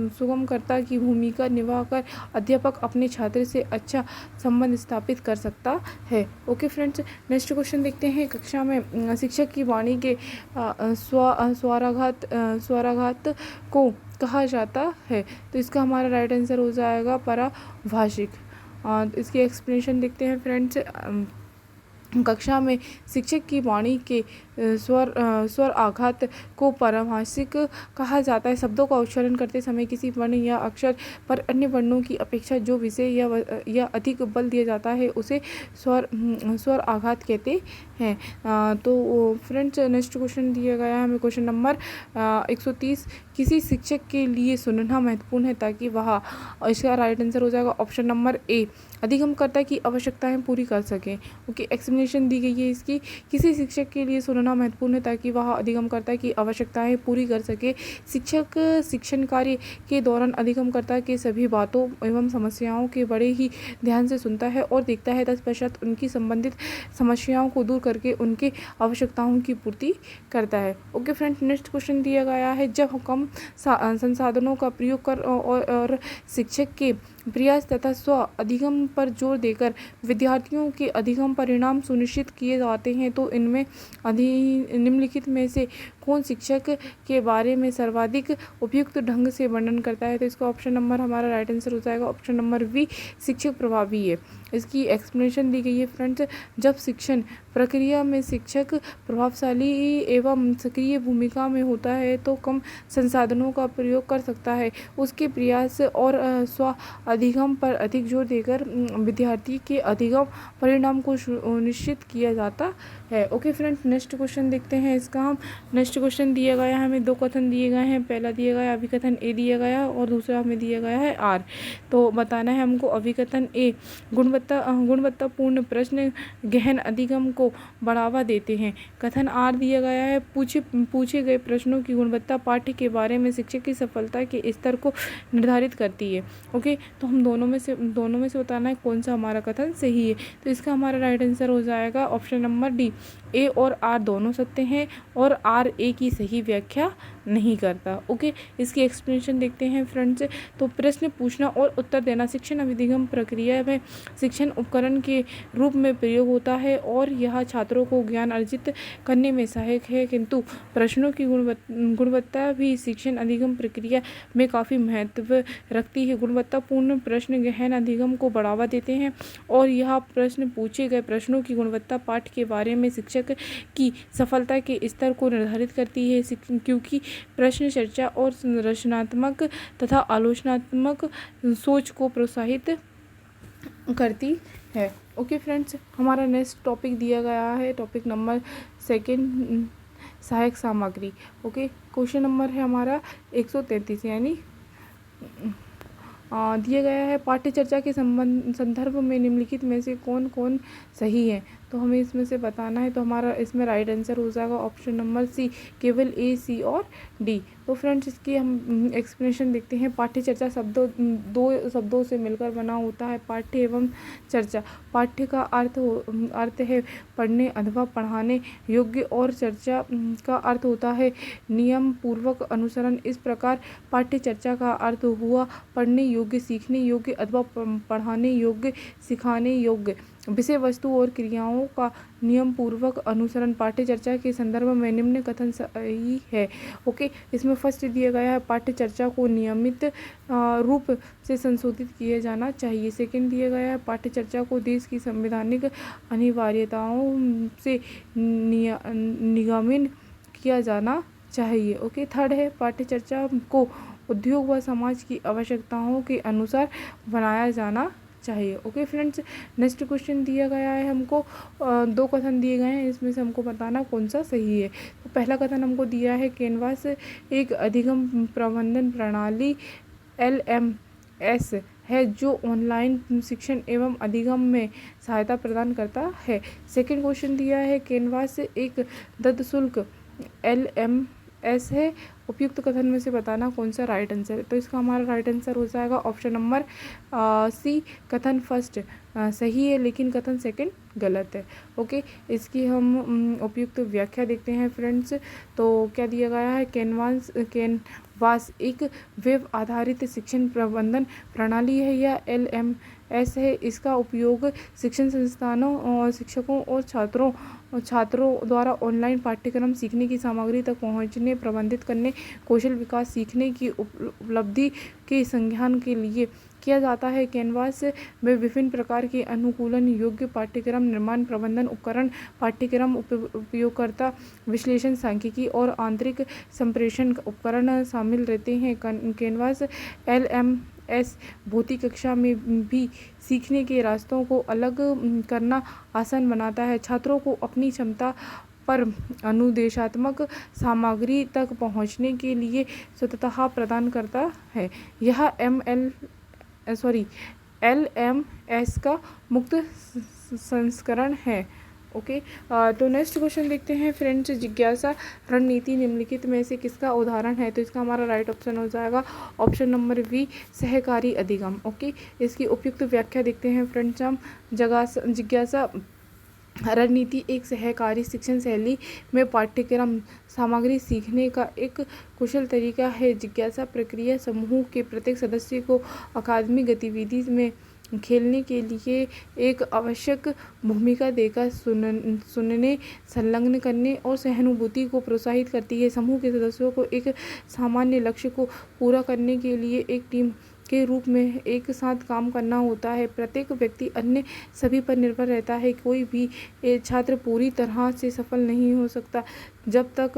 सुगमकर्ता की भूमिका निभाकर अध्यापक अपने छात्र से अच्छा संबंध स्थापित कर सकता है। ओके फ्रेंड्स, नेक्स्ट क्वेश्चन देखते हैं। कक्षा में शिक्षक की वाणी के स्वराघात को कहा जाता है? तो इसका हमारा राइट आंसर हो जाएगा पराभाषिक। इसकी एक्सप्लेनेशन देखते हैं फ्रेंड्स। कक्षा में शिक्षक की वाणी के स्वर आघात को पराभाषिक कहा जाता है। शब्दों का उच्चारण करते समय किसी वर्ण या अक्षर पर अन्य वर्णों की अपेक्षा जो विशेष या अधिक बल दिया जाता है उसे स्वर आघात कहते हैं। तो फ्रेंड्स नेक्स्ट क्वेश्चन दिया गया है हमें क्वेश्चन नंबर 130। किसी शिक्षक के लिए सुनना महत्वपूर्ण है ताकि वह, इसका राइट आंसर हो जाएगा ऑप्शन नंबर ए, अधिगमकर्ता की आवश्यकताएं पूरी कर सकें। ओके, एक्सप्लेनेशन दी गई है इसकी। किसी शिक्षक के लिए सुनना महत्वपूर्ण है ताकि वह अधिगमकर्ता की आवश्यकताएं पूरी कर सके। शिक्षक शिक्षण कार्य के दौरान अधिगमकर्ता के सभी बातों एवं समस्याओं के बड़े ही ध्यान से सुनता है और देखता है, तत्पश्चात उनकी संबंधित समस्याओं को दूर करके उनके आवश्यकताओं की पूर्ति करता है। ओके फ्रेंड्स, नेक्स्ट क्वेश्चन दिया गया है। जब कम संसाधनों का प्रयोग कर और शिक्षक के प्रयास तथा स्व अधिगम पर जोर देकर विद्यार्थियों के अधिगम परिणाम सुनिश्चित किए जाते हैं तो इनमें निम्नलिखित में से कौन शिक्षक के बारे में सर्वाधिक उपयुक्त ढंग से वर्णन करता है? तो इसका ऑप्शन नंबर हमारा राइट आंसर हो जाएगा ऑप्शन नंबर बी, शिक्षक प्रभावी है। इसकी एक्सप्लेनेशन दी गई है फ्रेंड्स। जब शिक्षण प्रक्रिया में शिक्षक प्रभावशाली एवं सक्रिय भूमिका में होता है तो कम संसाधनों का प्रयोग कर सकता है, उसके प्रयास और स्व अधिगम पर अधिक जोर देकर विद्यार्थी के अधिगम परिणाम को सुनिश्चित किया जाता है। ओके फ्रेंड्स, नेक्स्ट क्वेश्चन देखते हैं इसका हम। नेक्स्ट क्वेश्चन दिया गया है हमें, दो कथन दिए गए हैं। पहला दिया गया अभिकथन ए दिया गया और दूसरा हमें दिया गया है आर। तो बताना है हमको अभिकथन ए, गुणवत्तापूर्ण प्रश्न गहन अधिगम को बढ़ावा देते हैं। कथन आर दिया गया है, पूछे गए प्रश्नों की गुणवत्ता पाठ्य के बारे में शिक्षक की सफलता के स्तर को निर्धारित करती है। ओके, तो हम दोनों में से बताना है कौन सा हमारा कथन सही है। तो इसका हमारा राइट आंसर हो जाएगा ऑप्शन नंबर डी, ए और आर दोनों सत्य हैं और आर ए की सही व्याख्या नहीं करता। ओके, इसकी एक्सप्लेनेशन देखते हैं फ्रेंड्स। तो प्रश्न पूछना और उत्तर देना शिक्षण अभिगम प्रक्रिया में शिक्षण उपकरण के रूप में प्रयोग होता है और यह छात्रों को ज्ञान अर्जित करने में सहायक है, किंतु प्रश्नों की गुणवत्ता भी शिक्षण अधिगम प्रक्रिया में काफ़ी महत्व रखती है। गुणवत्तापूर्ण प्रश्न गहन अधिगम को बढ़ावा देते हैं और यह प्रश्न पूछे गए प्रश्नों की गुणवत्ता पाठ के बारे में शिक्षक की सफलता के स्तर को निर्धारित करती है, क्योंकि प्रश्न चर्चा और रचनात्मक तथा आलोचनात्मक सोच को प्रोत्साहित करती है। ओके फ्रेंड्स, हमारा नेक्स्ट टॉपिक दिया गया है टॉपिक नंबर 2 सहायक सामग्री। ओके, क्वेश्चन नंबर है हमारा 133, यानी दिया गया है पाठ्य चर्चा के संदर्भ में निम्नलिखित में से कौन कौन सही है। तो हमें इसमें से बताना है। तो हमारा इसमें राइट आंसर हो जाएगा ऑप्शन नंबर सी, केवल ए, सी और डी। तो फ्रेंड्स, इसकी हम एक्सप्लेनेशन देखते हैं। पाठ्य चर्चा दो शब्दों से मिलकर बना होता है, पाठ्य एवं चर्चा। पाठ्य का अर्थ है पढ़ने अथवा पढ़ाने योग्य और चर्चा का अर्थ होता है नियम पूर्वक अनुसरण। इस प्रकार पाठ्य चर्चा का अर्थ हुआ पढ़ने योग्य, सीखने योग्य अथवा पढ़ाने योग्य, सिखाने योग्य विषय वस्तु और क्रियाओं का नियम पूर्वक अनुसरण। पाठ्य चर्चा के संदर्भ में निम्न कथन सही है। ओके, इसमें फर्स्ट दिया गया है पाठ्य चर्चा को नियमित रूप से संशोधित किया जाना चाहिए। सेकंड दिया गया है पाठ्य चर्चा को देश की संवैधानिक अनिवार्यताओं से निगमित किया जाना चाहिए। ओके, थर्ड है पाठ्य चर्चा को उद्योग व समाज की आवश्यकताओं के अनुसार बनाया जाना चाहिए। ओके फ्रेंड्स, नेक्स्ट क्वेश्चन दिया गया है हमको 2 कथन दिए गए हैं, इसमें से हमको बताना कौन सा सही है। तो पहला कथन हमको दिया है कैनवास एक अधिगम प्रबंधन प्रणाली LMS है जो ऑनलाइन शिक्षण एवं अधिगम में सहायता प्रदान करता है। सेकंड क्वेश्चन दिया है कैनवास एक दत्तशुल्क LMS है। उपयुक्त कथन में से बताना कौन सा राइट आंसर है। तो इसका हमारा राइट आंसर हो जाएगा ऑप्शन नंबर सी, कथन फर्स्ट सही है लेकिन कथन सेकंड गलत है। ओके, इसकी हम उपयुक्त व्याख्या देखते हैं फ्रेंड्स। तो क्या दिया गया है, कैनवास एक वेब आधारित शिक्षण प्रबंधन प्रणाली है या LMS है। इसका उपयोग शिक्षण संस्थानों और शिक्षकों और छात्रों द्वारा ऑनलाइन पाठ्यक्रम सीखने की सामग्री तक पहुंचने, प्रबंधित करने, कौशल विकास, सीखने की उपलब्धि के संज्ञान के लिए किया जाता है। कैनवास में विभिन्न प्रकार के अनुकूलन योग्य पाठ्यक्रम निर्माण, प्रबंधन उपकरण, पाठ्यक्रम उपयोगकर्ता विश्लेषण, सांख्यिकी और आंतरिक संप्रेषण उपकरण शामिल रहते हैं। कैनवास LMS भौतिक कक्षा में भी सीखने के रास्तों को अलग करना आसान बनाता है, छात्रों को अपनी क्षमता पर अनुदेशात्मक सामग्री तक पहुंचने के लिए स्वतंत्रता प्रदान करता है। यह LMS का मुक्त संस्करण है। ओके, तो नेक्स्ट क्वेश्चन देखते हैं फ्रेंड्स। जिज्ञासा रणनीति निम्नलिखित में से किसका उदाहरण है। तो इसका हमारा राइट ऑप्शन हो जाएगा ऑप्शन नंबर बी, सहकारी अधिगम। ओके, इसकी उपयुक्त व्याख्या देखते हैं फ्रेंड्स हम। जिज्ञासा रणनीति एक सहकारी शिक्षण शैली में पाठ्यक्रम सामग्री सीखने का एक कुशल तरीका है। जिज्ञासा प्रक्रिया समूह के प्रत्येक सदस्य को अकादमिक गतिविधि में खेलने के लिए एक आवश्यक भूमिका देकर सुनने, संलग्न करने और सहानुभूति को प्रोत्साहित करती है। समूह के सदस्यों को एक सामान्य लक्ष्य को पूरा करने के लिए एक टीम के रूप में एक साथ काम करना होता है। प्रत्येक व्यक्ति अन्य सभी पर निर्भर रहता है। कोई भी छात्र पूरी तरह से सफल नहीं हो सकता जब तक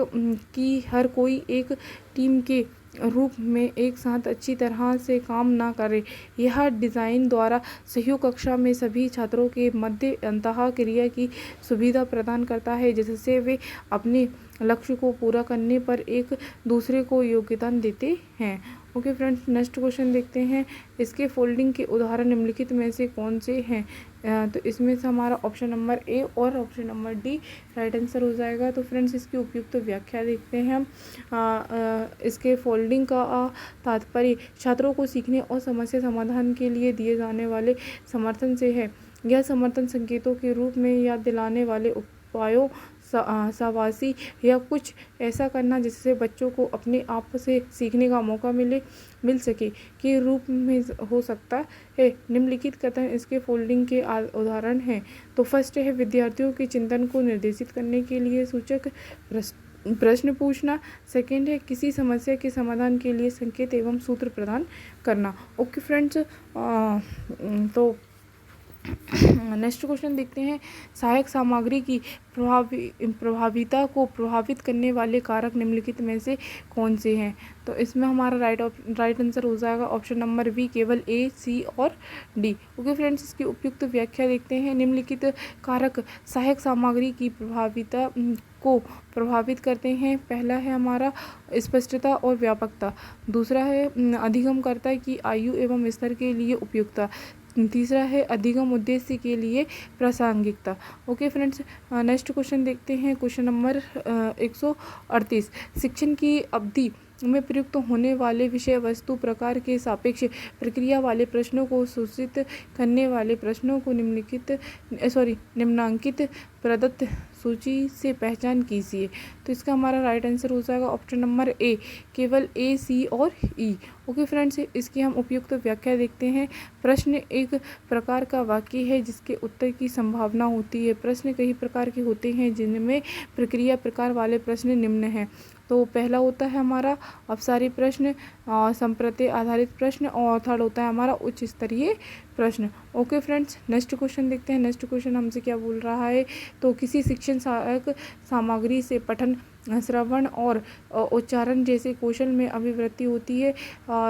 कि हर कोई एक टीम के रूप में एक साथ अच्छी तरह से काम ना करे। यह डिज़ाइन द्वारा सहयोग कक्षा में सभी छात्रों के मध्य अंतः क्रिया की सुविधा प्रदान करता है, जिससे वे अपने लक्ष्य को पूरा करने पर एक दूसरे को योगदान देते हैं। ओके फ्रेंड्स, नेक्स्ट क्वेश्चन देखते हैं। इसके फोल्डिंग के उदाहरण निम्नलिखित में से कौन से हैं। तो इसमें से हमारा ऑप्शन नंबर ए और option number D right answer हो जाएगा। तो फ्रेंड्स, इसकी उपयुक्त व्याख्या देखते हैं हम। इसके फोल्डिंग का तात्पर्य छात्रों को सीखने और समस्या समाधान के लिए दिए जाने वाले समर्थन से है। यह समर्थन संकेतों के रूप में याद दिलाने वाले उपायों शाबाशी या कुछ ऐसा करना जिससे बच्चों को अपने आप से सीखने का मौका मिल सके के रूप में हो सकता है। निम्नलिखित कथन इसके फोल्डिंग के उदाहरण हैं। तो फर्स्ट है विद्यार्थियों के चिंतन को निर्देशित करने के लिए सूचक प्रश्न पूछना। सेकंड है किसी समस्या के समाधान के लिए संकेत एवं सूत्र प्रदान करना। ओके फ्रेंड्स, तो नेक्स्ट क्वेश्चन देखते हैं। सहायक सामग्री की प्रभाविता को प्रभावित करने वाले कारक निम्नलिखित में से कौन से हैं? तो इसमें हमारा राइट आंसर हो जाएगा ऑप्शन नंबर बी, केवल ए, सी और डी। ओके फ्रेंड्स, इसकी उपयुक्त व्याख्या देखते हैं। निम्नलिखित कारक सहायक सामग्री की प्रभाविता को प्रभावित करते हैं। पहला है हमारा स्पष्टता और व्यापकता। दूसरा है अधिगमकर्ता की आयु एवं स्तर के लिए उपयुक्तता। तीसरा है अधिगम उद्देश्य के लिए प्रासंगिकता। ओके फ्रेंड्स, नेक्स्ट क्वेश्चन देखते हैं। Question number 138। शिक्षण की अवधि में प्रयुक्त होने वाले विषय वस्तु प्रकार के सापेक्ष प्रक्रिया वाले प्रश्नों को सूचित करने वाले प्रश्नों को निम्नांकित प्रदत्त सूची से पहचान कीजिए। तो इसका हमारा राइट आंसर हो जाएगा ऑप्शन नंबर ए, केवल ए, सी और ई। ओके फ्रेंड्स, इसकी हम उपयुक्त व्याख्या देखते हैं। प्रश्न एक प्रकार का वाक्य है जिसके उत्तर की संभावना होती है। प्रश्न कई प्रकार के होते हैं जिनमें प्रक्रिया प्रकार वाले प्रश्न निम्न हैं। तो पहला होता है हमारा अपसारी प्रश्न, संप्रत्यय आधारित प्रश्न और थर्ड होता है हमारा उच्च स्तरीय प्रश्न। ओके फ्रेंड्स, नेक्स्ट क्वेश्चन देखते हैं। नेक्स्ट क्वेश्चन हमसे क्या बोल रहा है? तो किसी शिक्षण सहायक सामग्री से पठन, श्रवण और उच्चारण जैसे कौशल में अभिवृद्धि होती है।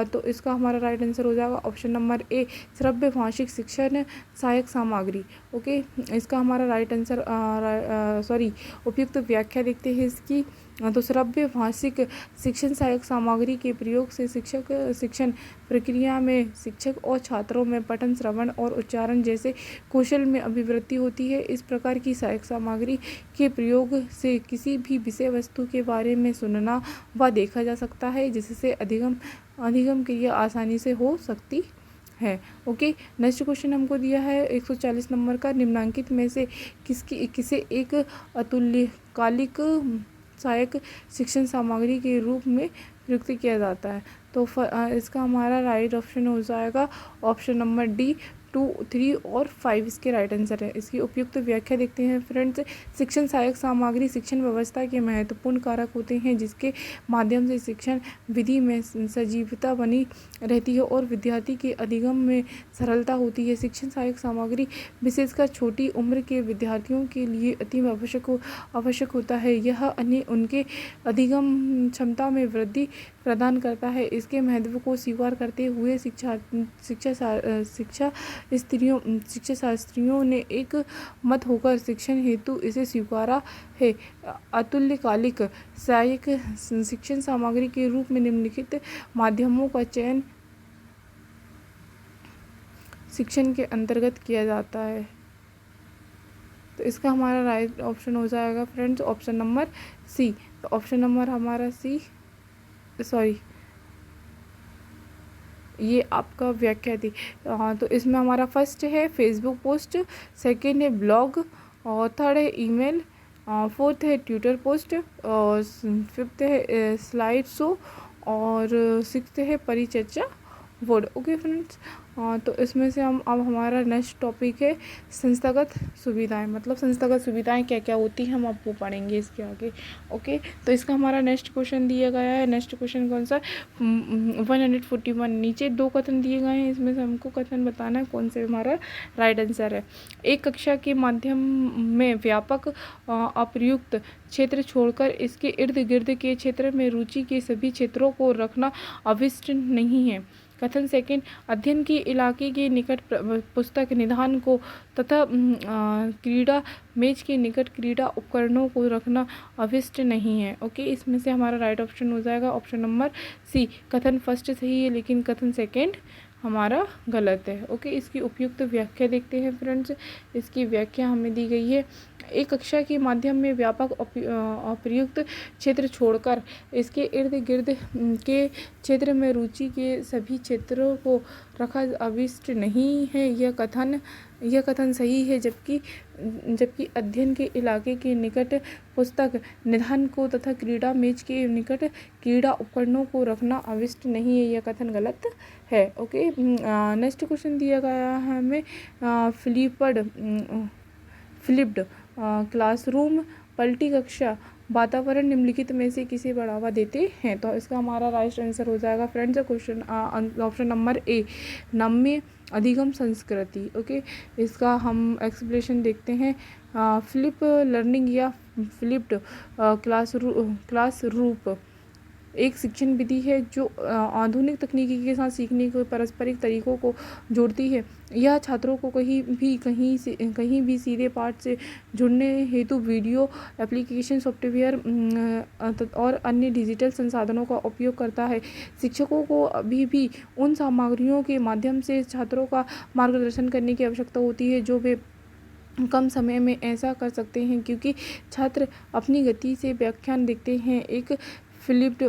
तो इसका हमारा राइट आंसर हो जाएगा ऑप्शन नंबर ए, श्रव्य भाषिक शिक्षण सहायक सामग्री। ओके, इसका हमारा राइट आंसर उपयुक्त व्याख्या देखते हैं इसकी। तो श्रव्य भाषिक शिक्षण सहायक सामग्री के प्रयोग से शिक्षण प्रक्रिया में शिक्षक और छात्रों में पठन, श्रवण और उच्चारण जैसे कौशल में अभिवृद्धि होती है। इस प्रकार की सहायक सामग्री के प्रयोग से किसी भी विषय वस्तु के बारे में सुनना व देखा जा सकता है, जिससे अधिगम क्रिया आसानी से हो सकती है। ओके, नेक्स्ट क्वेश्चन हमको दिया है 140 नंबर का। निम्नांकित में से किसे एक अतुल्यकालिक सहायक शिक्षण सामग्री के रूप में प्रयुक्त किया जाता है? तो इसका हमारा राइट ऑप्शन हो जाएगा ऑप्शन नंबर डी, 2, 3 और 5 इसके राइट आंसर है। इसकी उपयुक्त व्याख्या देखते हैं फ्रेंड्स। शिक्षण सहायक सामग्री शिक्षण व्यवस्था के महत्वपूर्ण कारक होते हैं जिसके माध्यम से शिक्षण विधि में सजीवता बनी रहती है और विद्यार्थी के अधिगम में सरलता होती है। शिक्षण सहायक सामग्री विशेषकर छोटी उम्र के विद्यार्थियों के लिए अति आवश्यक होता है। यह उनके अधिगम क्षमता में वृद्धि प्रदान करता है। इसके महत्व को स्वीकार करते हुए शिक्षा शास्त्रियों ने एक मत होकर शिक्षण हेतु इसे स्वीकारा है। अतुल्यकालिक सहायक शिक्षण सामग्री के रूप में निम्नलिखित माध्यमों का चयन शिक्षण के अंतर्गत किया जाता है। तो इसका हमारा राइट ऑप्शन हो जाएगा फ्रेंड्स ऑप्शन नंबर सी। तो ऑप्शन नंबर हमारा सी, ये आपका व्याख्या थी। तो इसमें हमारा फर्स्ट है फेसबुक पोस्ट, सेकंड है ब्लॉग और थर्ड है ईमेल, फोर्थ है ट्विटर पोस्ट और फिफ्थ है स्लाइड शो और सिक्स्थ है परिचर्चा बोर्ड। ओके फ्रेंड्स, तो इसमें से अब हमारा नेक्स्ट टॉपिक है संस्थागत सुविधाएं। मतलब संस्थागत सुविधाएं क्या क्या होती हैं हम आपको पढ़ेंगे इसके आगे। ओके, तो इसका हमारा नेक्स्ट क्वेश्चन दिया गया है। नेक्स्ट क्वेश्चन कौन सा? 141। नीचे 2 कथन दिए गए हैं, इसमें से हमको कथन बताना है कौन से हमारा राइट आंसर है। एक कक्षा के माध्यम में व्यापक अप्रयुक्त क्षेत्र छोड़कर इसके इर्द गिर्द के क्षेत्र में रुचि के सभी क्षेत्रों को रखना अभिष्ट नहीं है। कथन सेकंड, अध्ययन के इलाके के निकट पुस्तक निधान को तथा क्रीड़ा मेज के निकट क्रीड़ा उपकरणों को रखना अभिष्ट नहीं है। ओके, इसमें से हमारा राइट ऑप्शन हो जाएगा ऑप्शन नंबर सी। कथन फर्स्ट सही है लेकिन कथन सेकंड हमारा गलत है। ओके, इसकी उपयुक्त व्याख्या देखते हैं फ्रेंड्स। इसकी व्याख्या हमें दी गई है एक कक्षा के माध्यम में व्यापक अप्रयुक्त क्षेत्र छोड़कर इसके इर्द गिर्द के क्षेत्र में रुचि के सभी क्षेत्रों को रखा अविष्ट नहीं है। यह कथन सही है, जबकि अध्ययन के इलाके के निकट पुस्तक निधान को तथा क्रीड़ा मेज के निकट क्रीड़ा उपकरणों को रखना अविष्ट नहीं है। यह कथन गलत है। ओके, नेक्स्ट क्वेश्चन दिया गया है हमें फ्लिप्ड क्लासरूम, पलटी कक्षा, वातावरण निम्नलिखित में से किसे बढ़ावा देते हैं? तो इसका हमारा राइट आंसर हो जाएगा friends question option number A, नम्य अधिगम संस्कृति। ओके, इसका हम एक्सप्लेनेशन देखते हैं। फ्लिप लर्निंग या फ्लिप्ड क्लास रूप एक शिक्षण विधि है जो आधुनिक तकनीकी के साथ सीखने के पारस्परिक तरीकों को जोड़ती है। यह छात्रों को कहीं भी सीधे पाठ से जुड़ने हेतु वीडियो एप्लीकेशन, सॉफ्टवेयर और अन्य डिजिटल संसाधनों का उपयोग करता है। शिक्षकों को अभी भी उन सामग्रियों के माध्यम से छात्रों का मार्गदर्शन करने की आवश्यकता होती है जो वे कम समय में ऐसा कर सकते हैं, क्योंकि छात्र अपनी गति से व्याख्यान देखते हैं। एक फ्लिप्ड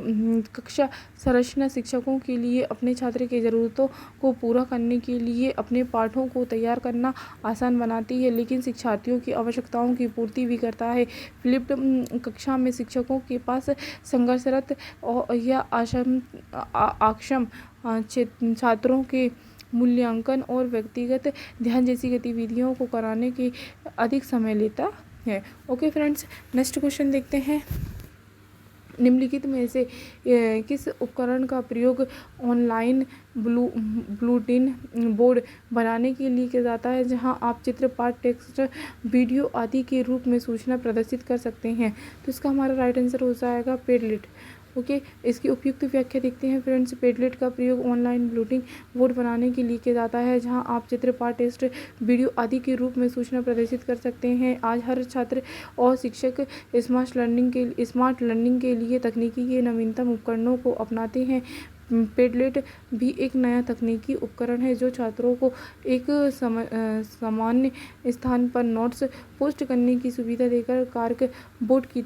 कक्षा संरचना शिक्षकों के लिए अपने छात्र की ज़रूरतों को पूरा करने के लिए अपने पाठों को तैयार करना आसान बनाती है, लेकिन शिक्षार्थियों की आवश्यकताओं की पूर्ति भी करता है। फ्लिप्ड कक्षा में शिक्षकों के पास संघर्षरत या अक्षम छात्रों के मूल्यांकन और व्यक्तिगत ध्यान जैसी गतिविधियों को कराने के अधिक समय लेता है। ओके फ्रेंड्स, नेक्स्ट क्वेश्चन देखते हैं। निम्नलिखित में से किस उपकरण का प्रयोग ऑनलाइन बुलेटिन बोर्ड बनाने के लिए किया जाता है, जहां आप चित्र, पाठ, टेक्स्ट, वीडियो आदि के रूप में सूचना प्रदर्शित कर सकते हैं? तो इसका हमारा राइट आंसर हो जाएगा पेडलेट। ओके, इसकी उपयुक्त व्याख्या देखते हैं फ्रेंड्स। पेडलेट का प्रयोग ऑनलाइन बुलेटिन बोर्ड बनाने के लिए किया जाता है, जहां आप चित्र, पाठ, टेक्स्ट, वीडियो आदि के रूप में सूचना प्रदर्शित कर सकते हैं। आज हर छात्र और शिक्षक स्मार्ट लर्निंग के लिए तकनीकी के नवीनतम उपकरणों को अपनाते हैं। पेडलेट भी एक नया तकनीकी उपकरण है जो छात्रों को एक सामान्य स्थान पर नोट्स पोस्ट करने की सुविधा देकर कार्क बोर्ड की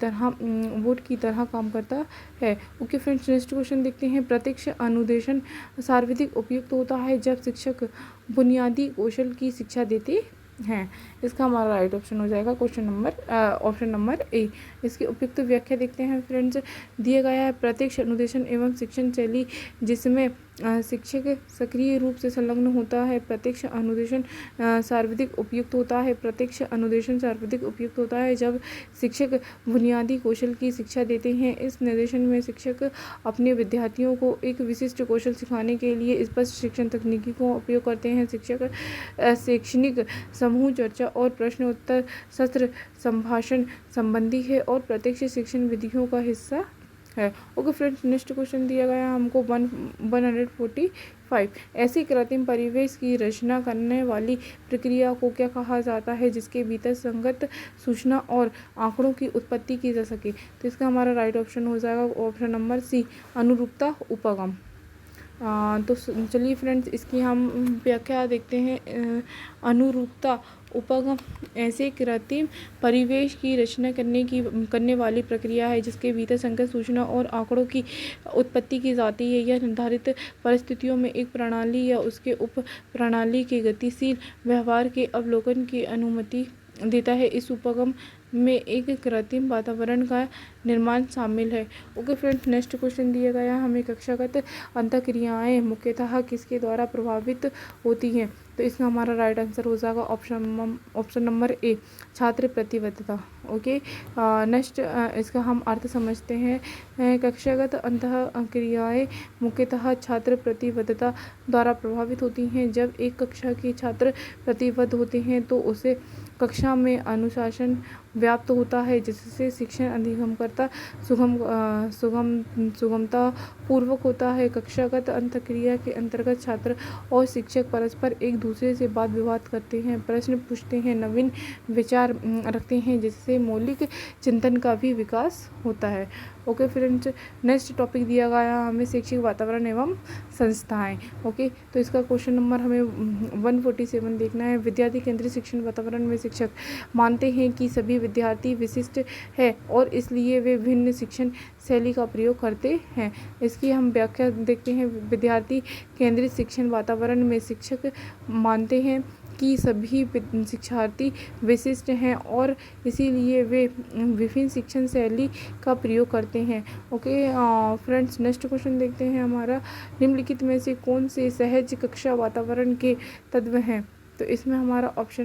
तरह काम करता है। ओके फ्रेंड्स, नेक्स्ट क्वेश्चन देखते हैं। प्रत्यक्ष अनुदेशन सर्वाधिक उपयुक्त होता है जब शिक्षक बुनियादी कौशल की शिक्षा देते हैं। इसका हमारा राइट ऑप्शन हो जाएगा ऑप्शन नंबर ए। इसकी उपयुक्त व्याख्या देखते हैं फ्रेंड्स। दिया गया है प्रत्यक्ष अनुदेशन एवं शिक्षण शैली जिसमें शिक्षक सक्रिय रूप से संलग्न होता है। प्रत्यक्ष अनुदेशन सर्वाधिक उपयुक्त होता है। प्रत्यक्ष अनुदेशन सर्वाधिक उपयुक्त होता है जब शिक्षक बुनियादी कौशल की शिक्षा देते हैं। इस निर्देशन में शिक्षक अपने विद्यार्थियों को एक विशिष्ट कौशल सिखाने के लिए स्पष्ट शिक्षण तकनीकी का उपयोग करते हैं। शिक्षक शैक्षणिक समूह चर्चा और प्रश्न उत्तर सत्र संभाषण संबंधी है और प्रत्यक्ष शिक्षण विधियों का हिस्सा है। ओके फ्रेंड्स, नेक्स्ट क्वेश्चन दिया गया हमको 145। ऐसी कृत्रिम परिवेश की रचना करने वाली प्रक्रिया को क्या कहा जाता है जिसके भीतर संगत सूचना और आंकड़ों की उत्पत्ति की जा सके? तो इसका हमारा राइट ऑप्शन हो जाएगा ऑप्शन नंबर सी, अनुरूपता उपगम। तो चलिए फ्रेंड्स, इसकी हम व्याख्या देखते हैं। अनुरूपता उपगम ऐसे कृत्रिम परिवेश की रचना करने वाली प्रक्रिया है जिसके भीतर संगत सूचना और आंकड़ों की उत्पत्ति की जाती है। यह निर्धारित परिस्थितियों में एक प्रणाली या उसके उप प्रणाली के गतिशील व्यवहार के अवलोकन की अनुमति देता है। इस उपगम में एक कृत्रिम वातावरण का निर्माण शामिल है। ओके फ्रेंड्स, नेक्स्ट क्वेश्चन दिया गया हमें कक्षागत अंतःक्रियाएं मुख्यतः किसके द्वारा प्रभावित होती हैं? तो इसका हमारा राइट आंसर हो जाएगा ऑप्शन नंबर ए, छात्र प्रतिबद्धता। ओके, नेक्स्ट इसका हम अर्थ समझते हैं। कक्षागत अंतःक्रियाएं मुख्यतः छात्र प्रतिबद्धता द्वारा प्रभावित होती हैं। जब एक कक्षा के छात्र प्रतिबद्ध होते हैं तो उसे कक्षा में अनुशासन, व्याप्त होता है, जिससे शिक्षण अधिगमकर्ता सुगमता पूर्वक होता है। कक्षागत अंतःक्रिया के अंतर्गत छात्र और शिक्षक परस्पर एक दूसरे से वाद विवाद करते हैं, प्रश्न पूछते हैं, नवीन विचार रखते हैं, जिससे मौलिक चिंतन का भी विकास होता है। ओके फ्रेंड्स, नेक्स्ट टॉपिक दिया गया हमें शैक्षिक वातावरण एवं संस्थाएं। ओके, तो इसका क्वेश्चन नंबर हमें 147 देखना है। विद्यार्थी केंद्रित शिक्षण वातावरण में शिक्षक मानते हैं कि सभी विद्यार्थी विशिष्ट है और इसलिए वे भिन्न शिक्षण शैली का प्रयोग करते हैं। इसकी हम व्याख्या देखते हैं। विद्यार्थी केंद्रित शिक्षण वातावरण में शिक्षक मानते हैं कि सभी शिक्षार्थी विशिष्ट हैं और इसीलिए वे विभिन्न शिक्षण शैली का प्रयोग करते हैं। ओके फ्रेंड्स, नेक्स्ट क्वेश्चन देखते हैं हमारा। निम्नलिखित में से कौन से सहज कक्षा वातावरण के तत्व हैं? तो इसमें हमारा ऑप्शन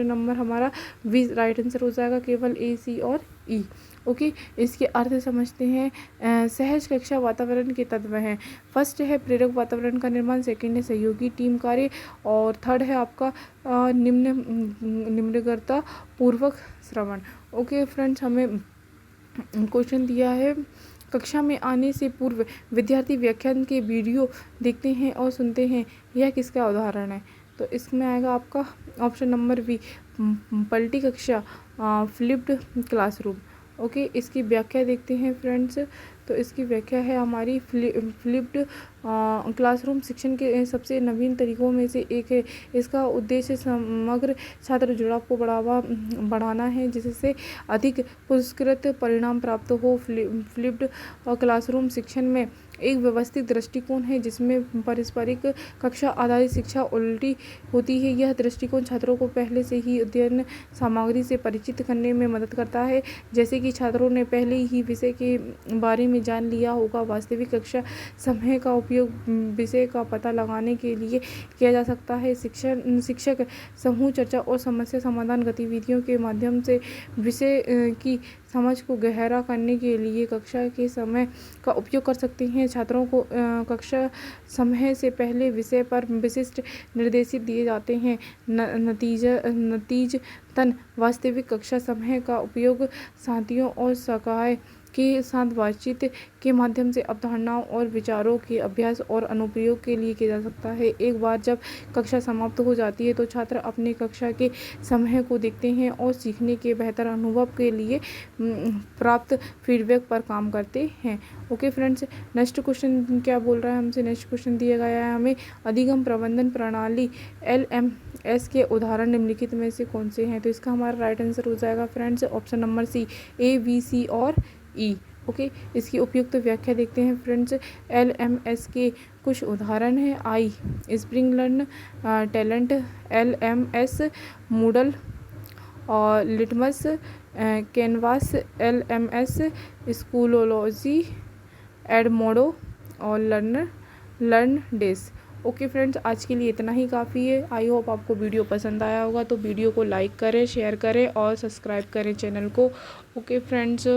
नंबर हमारा बी राइट आंसर हो जाएगा, केवल ए, सी और ई। ओके, इसके अर्थ समझते हैं। सहज कक्षा वातावरण के तत्व हैं। फर्स्ट है प्रेरक वातावरण का निर्माण, सेकंड है सहयोगी टीम कार्य और थर्ड है आपका निम्नगरता पूर्वक श्रवण। ओके फ्रेंड्स, हमें क्वेश्चन दिया है कक्षा में आने से पूर्व विद्यार्थी व्याख्यान के वीडियो देखते हैं और सुनते हैं, यह किसका उदाहरण है? तो इसमें आएगा आपका ऑप्शन नंबर बी, पलटी कक्षा, फ्लिप्ड क्लासरूम। ओके, इसकी व्याख्या देखते हैं फ्रेंड्स। तो इसकी व्याख्या है हमारी फ्लिप्ड क्लासरूम शिक्षण के सबसे नवीन तरीकों में से एक है। इसका उद्देश्य समग्र छात्र जुड़ाव को बढ़ाना है, जिससे अधिक पुरस्कृत परिणाम प्राप्त हो। फ्लिप्ड क्लासरूम शिक्षण में एक व्यवस्थित दृष्टिकोण है जिसमें पारस्परिक कक्षा आधारित शिक्षा उल्टी होती है। यह दृष्टिकोण छात्रों को पहले से ही अध्ययन सामग्री से परिचित करने में मदद करता है, जैसे कि छात्रों ने पहले ही विषय के बारे में जान लिया होगा। वास्तविक कक्षा समय का उपयोग विषय का पता लगाने के लिए किया जा सकता है। शिक्षक समूह चर्चा और समस्या समाधान गतिविधियों के माध्यम से विषय की समझ को गहरा करने के लिए कक्षा के समय का उपयोग कर सकते हैं। छात्रों को कक्षा समय से पहले विषय पर विशिष्ट निर्देशित दिए जाते हैं। नतीजतन वास्तविक कक्षा समय का उपयोग साथियों और सहायक के साथ बातचीत के माध्यम से अवधारणाओं और विचारों के अभ्यास और अनुप्रयोग के लिए किया जा सकता है। एक बार जब कक्षा समाप्त हो जाती है तो छात्र अपने कक्षा के समय को देखते हैं और सीखने के बेहतर अनुभव के लिए प्राप्त फीडबैक पर काम करते हैं। ओके फ्रेंड्स, नेक्स्ट क्वेश्चन क्या बोल रहा है हमसे? नेक्स्ट क्वेश्चन दिया गया है हमें, अधिगम प्रबंधन प्रणाली LMS के उदाहरण निम्नलिखित में से कौन से हैं? तो इसका हमारा राइट आंसर हो जाएगा friends option number C, A, B, C और ई। ओके, इसकी उपयुक्त व्याख्या देखते हैं फ्रेंड्स। LMS के कुछ उदाहरण हैं। ISpring learn talent, LMS Moodle और Litmos Canvas, LMS Schoology, Edmodo और लर्न डेस। ओके फ्रेंड्स, आज के लिए इतना ही काफ़ी है। आई होप आपको वीडियो पसंद आया होगा, तो वीडियो को लाइक करें, शेयर करें और सब्सक्राइब करें चैनल को। Okay friends,